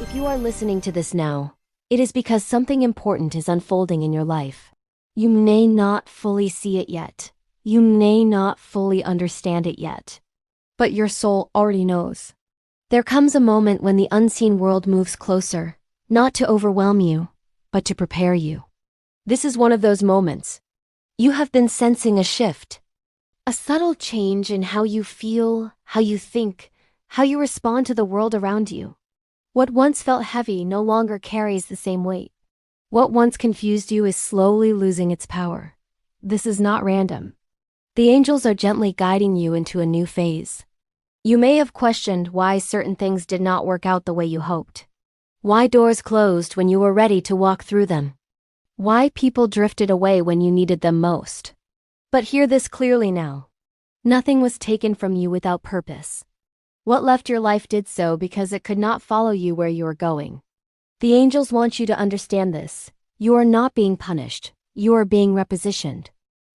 If you are listening to this now, it is because something important is unfolding in your life. You may not fully see it yet. You may not fully understand it yet. But your soul already knows. There comes a moment when the unseen world moves closer, not to overwhelm you, but to prepare you. This is one of those moments. You have been sensing a shift. A subtle change in how you feel, how you think, how you respond to the world around you. What once felt heavy no longer carries the same weight. What once confused you is slowly losing its power. This is not random. The angels are gently guiding you into a new phase. You may have questioned why certain things did not work out the way you hoped. Why doors closed when you were ready to walk through them. Why people drifted away when you needed them most. But hear this clearly now. Nothing was taken from you without purpose. What left your life did so because it could not follow you where you were going. The angels want you to understand this. You are not being punished. You are being repositioned.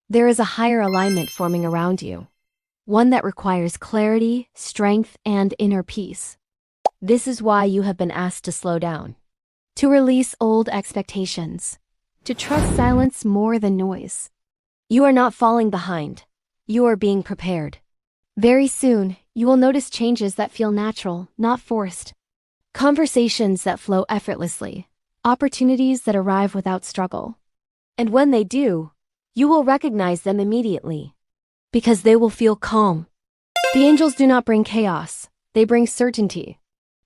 There is a higher alignment forming around you. One that requires clarity, strength, and inner peace. This is why you have been asked to slow down. To release old expectations. To trust silence more than noise. You are not falling behind. You are being prepared. Very soon, you will notice changes that feel natural, not forced. Conversations that flow effortlessly. Opportunities that arrive without struggle. And when they do, you will recognize them immediately. Because they will feel calm. The angels do not bring chaos. They bring certainty.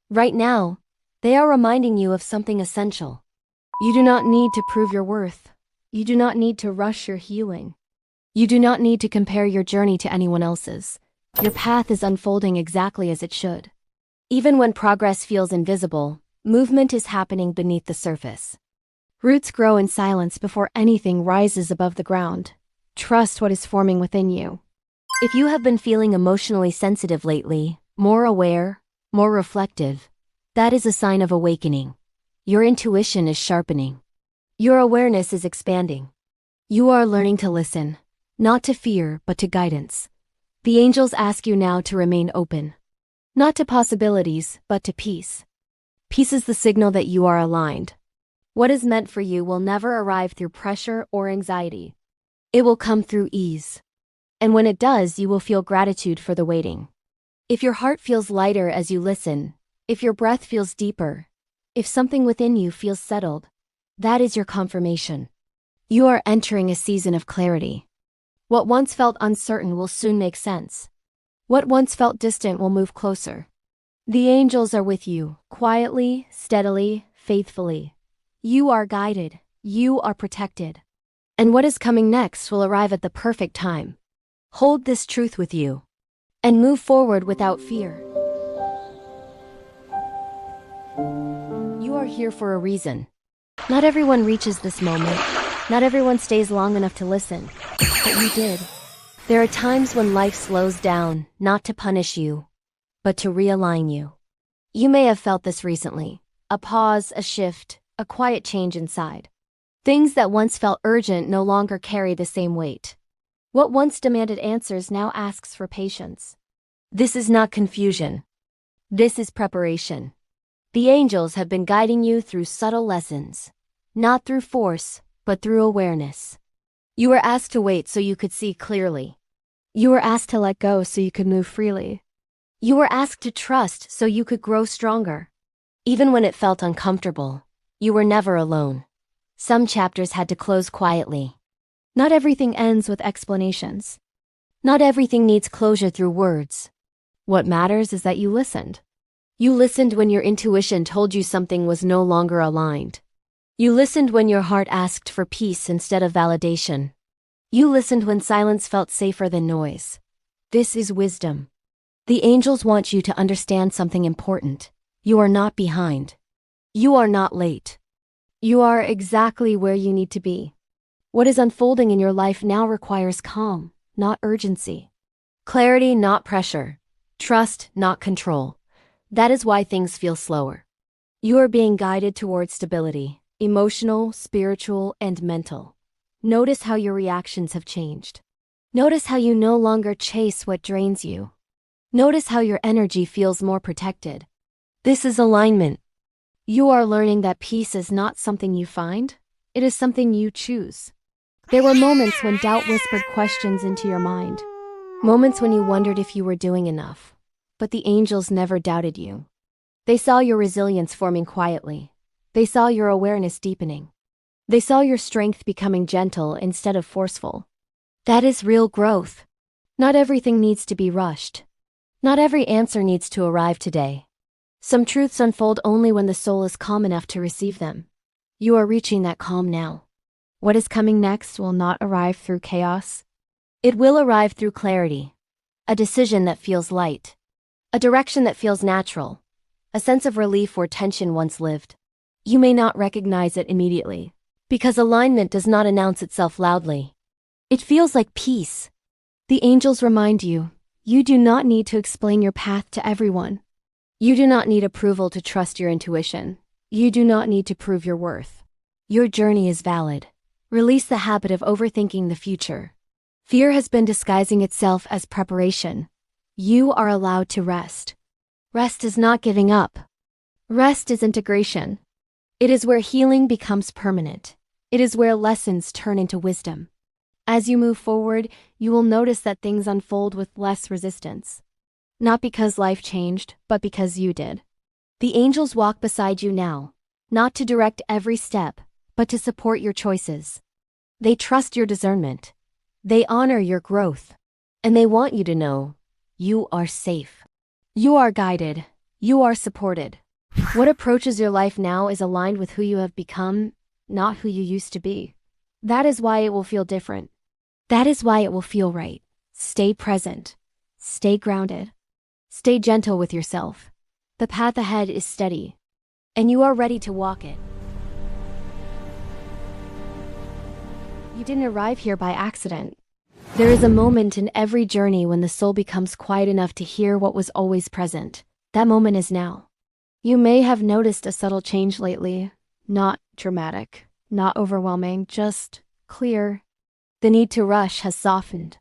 Right now, they are reminding you of something essential. You do not need to prove your worth. You do not need to rush your healing. You do not need to compare your journey to anyone else's. Your path is unfolding exactly as it should. Even when progress feels invisible, movement is happening beneath the surface. Roots grow in silence before anything rises above the ground. Trust what is forming within you. If you have been feeling emotionally sensitive lately, more aware, more reflective, that is a sign of awakening. Your intuition is sharpening. Your awareness is expanding. You are learning to listen, not to fear, but to guidance. The angels ask you now to remain open. Not to possibilities, but to peace. Peace is the signal that you are aligned. What is meant for you will never arrive through pressure or anxiety. It will come through ease. And when it does, you will feel gratitude for the waiting. If your heart feels lighter as you listen, if your breath feels deeper, if something within you feels settled, that is your confirmation. You are entering a season of clarity. What once felt uncertain will soon make sense. What once felt distant will move closer. The angels are with you, quietly, steadily, faithfully. You are guided. You are protected. And what is coming next will arrive at the perfect time. Hold this truth with you. And move forward without fear. You are here for a reason. Not everyone reaches this moment. Not everyone stays long enough to listen. But you did. There are times when life slows down, not to punish you, but to realign you. You may have felt this recently. A pause, a shift, a quiet change inside. Things that once felt urgent no longer carry the same weight. What once demanded answers now asks for patience. This is not confusion. This is preparation. The angels have been guiding you through subtle lessons. Not through force, but through awareness. You were asked to wait so you could see clearly. You were asked to let go so you could move freely. You were asked to trust so you could grow stronger. Even when it felt uncomfortable, you were never alone. Some chapters had to close quietly. Not everything ends with explanations. Not everything needs closure through words. What matters is that you listened. You listened when your intuition told you something was no longer aligned. You listened when your heart asked for peace instead of validation. You listened when silence felt safer than noise. This is wisdom. The angels want you to understand something important. You are not behind. You are not late. You are exactly where you need to be. What is unfolding in your life now requires calm, not urgency. Clarity, not pressure. Trust, not control. That is why things feel slower. You are being guided towards stability. Emotional, spiritual, and mental. Notice how your reactions have changed. Notice how you no longer chase what drains you. Notice how your energy feels more protected. This is alignment. You are learning that peace is not something you find, it is something you choose. There were moments when doubt whispered questions into your mind. Moments when you wondered if you were doing enough. But the angels never doubted you. They saw your resilience forming quietly. They saw your awareness deepening. They saw your strength becoming gentle instead of forceful. That is real growth. Not everything needs to be rushed. Not every answer needs to arrive today. Some truths unfold only when the soul is calm enough to receive them. You are reaching that calm now. What is coming next will not arrive through chaos. It will arrive through clarity. A decision that feels light. A direction that feels natural. A sense of relief where tension once lived. You may not recognize it immediately, because alignment does not announce itself loudly. It feels like peace. The angels remind you, you do not need to explain your path to everyone. You do not need approval to trust your intuition. You do not need to prove your worth. Your journey is valid. Release the habit of overthinking the future. Fear has been disguising itself as preparation. You are allowed to rest. Rest is not giving up. Rest is integration. It is where healing becomes permanent. It is where lessons turn into wisdom. As you move forward, you will notice that things unfold with less resistance. Not because life changed, but because you did. The angels walk beside you now, not to direct every step, but to support your choices. They trust your discernment. They honor your growth. And they want you to know, you are safe. You are guided. You are supported. What approaches your life now is aligned with who you have become, not who you used to be. That is why it will feel different. That is why it will feel right. Stay present. Stay grounded. Stay gentle with yourself. The path ahead is steady, and you are ready to walk it. You didn't arrive here by accident. There is a moment in every journey when the soul becomes quiet enough to hear what was always present. That moment is now. You may have noticed a subtle change lately. Not dramatic, not overwhelming, just clear. The need to rush has softened.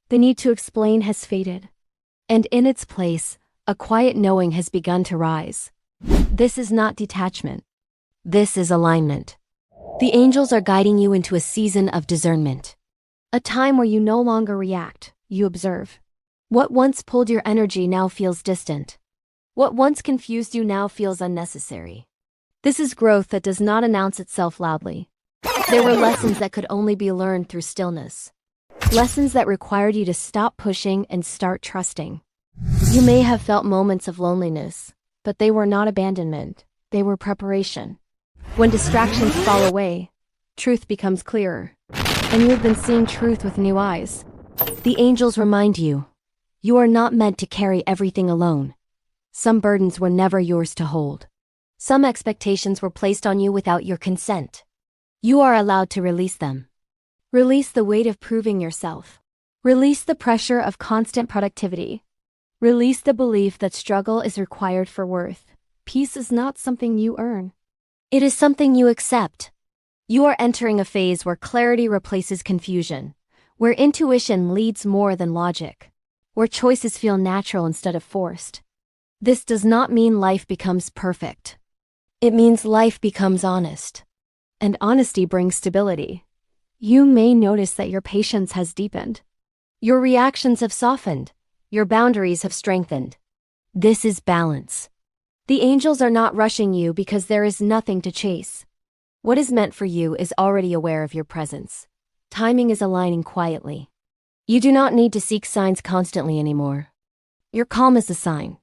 The need to explain has faded. And in its place, a quiet knowing has begun to rise. This is not detachment. This is alignment. The angels are guiding you into a season of discernment. A time where you no longer react, you observe. What once pulled your energy now feels distant. What once confused you now feels unnecessary. This is growth that does not announce itself loudly. There were lessons that could only be learned through stillness. Lessons that required you to stop pushing and start trusting. You may have felt moments of loneliness, but they were not abandonment, they were preparation. When distractions fall away, truth becomes clearer, and you have been seeing truth with new eyes. The angels remind you, you are not meant to carry everything alone. Some burdens were never yours to hold. Some expectations were placed on you without your consent. You are allowed to release them. Release the weight of proving yourself. Release the pressure of constant productivity. Release the belief that struggle is required for worth. Peace is not something you earn. It is something you accept. You are entering a phase where clarity replaces confusion, where intuition leads more than logic, where choices feel natural instead of forced. This does not mean life becomes perfect. It means life becomes honest. And honesty brings stability. You may notice that your patience has deepened. Your reactions have softened. Your boundaries have strengthened. This is balance. The angels are not rushing you because there is nothing to chase. What is meant for you is already aware of your presence. Timing is aligning quietly. You do not need to seek signs constantly anymore. Your calm is a sign.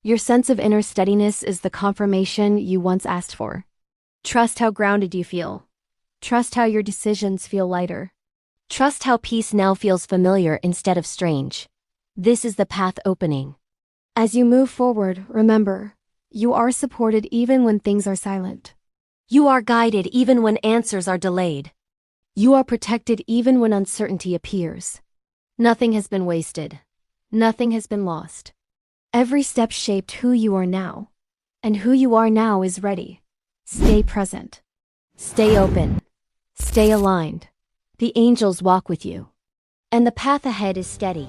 Your sense of inner steadiness is the confirmation you once asked for. Trust how grounded you feel. Trust how your decisions feel lighter. Trust how peace now feels familiar instead of strange. This is the path opening. As you move forward, remember, you are supported even when things are silent. You are guided even when answers are delayed. You are protected even when uncertainty appears. Nothing has been wasted. Nothing has been lost. Every step shaped who you are now. And who you are now is ready. Stay present. Stay open. Stay aligned. The angels walk with you. And the path ahead is steady.